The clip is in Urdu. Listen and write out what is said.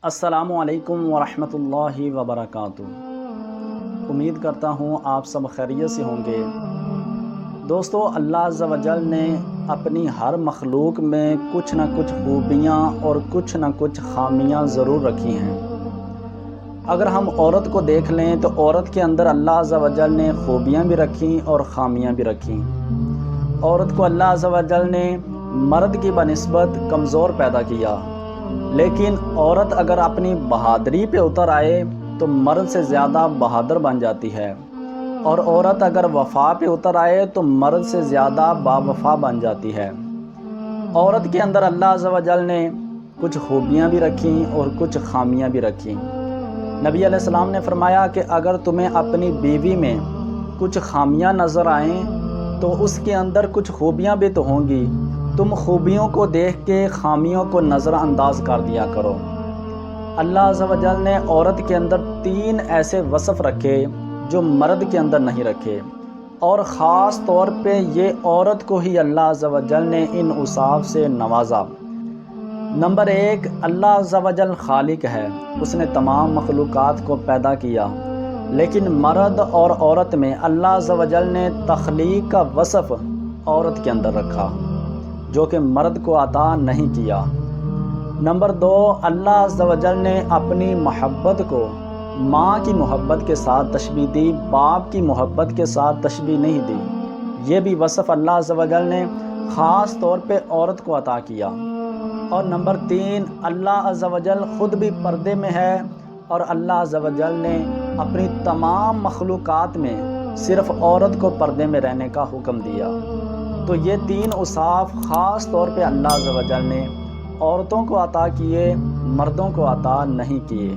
السلام علیکم ورحمۃ اللہ وبرکاتہ۔ امید کرتا ہوں آپ سب خیریت سے ہوں گے۔ دوستو، اللہ عز و جل نے اپنی ہر مخلوق میں کچھ نہ کچھ خوبیاں اور کچھ نہ کچھ خامیاں ضرور رکھی ہیں۔ اگر ہم عورت کو دیکھ لیں تو عورت کے اندر اللہ عز و جل نے خوبیاں بھی رکھیں اور خامیاں بھی رکھیں۔ عورت کو اللہ عز و جل نے مرد کی بنسبت کمزور پیدا کیا، لیکن عورت اگر اپنی بہادری پہ اتر آئے تو مرد سے زیادہ بہادر بن جاتی ہے، اور عورت اگر وفا پہ اتر آئے تو مرد سے زیادہ باوفا بن جاتی ہے۔ عورت کے اندر اللہ عز و جل نے کچھ خوبیاں بھی رکھیں اور کچھ خامیاں بھی رکھیں۔ نبی علیہ السلام نے فرمایا کہ اگر تمہیں اپنی بیوی میں کچھ خامیاں نظر آئیں تو اس کے اندر کچھ خوبیاں بھی تو ہوں گی، تم خوبیوں کو دیکھ کے خامیوں کو نظر انداز کر دیا کرو۔ اللہ عز و جل نے عورت کے اندر 3 ایسے وصف رکھے جو مرد کے اندر نہیں رکھے، اور خاص طور پہ یہ عورت کو ہی اللہ عز و جل نے ان اوصاف سے نوازا۔ نمبر 1، اللہ عز و جل خالق ہے، اس نے تمام مخلوقات کو پیدا کیا، لیکن مرد اور عورت میں اللہ عز و جل نے تخلیق کا وصف عورت کے اندر رکھا جو کہ مرد کو عطا نہیں کیا۔ نمبر 2، اللہ عز و جل نے اپنی محبت کو ماں کی محبت کے ساتھ تشبیہ دی، باپ کی محبت کے ساتھ تشبیہ نہیں دی۔ یہ بھی وصف اللہ عز و جل نے خاص طور پہ عورت کو عطا کیا۔ اور نمبر 3، اللہ عز و جل خود بھی پردے میں ہے، اور اللہ عز و جل نے اپنی تمام مخلوقات میں صرف عورت کو پردے میں رہنے کا حکم دیا۔ تو یہ 3 اوصاف خاص طور پہ اللہ عز و جل نے عورتوں کو عطا کیے، مردوں کو عطا نہیں کیے۔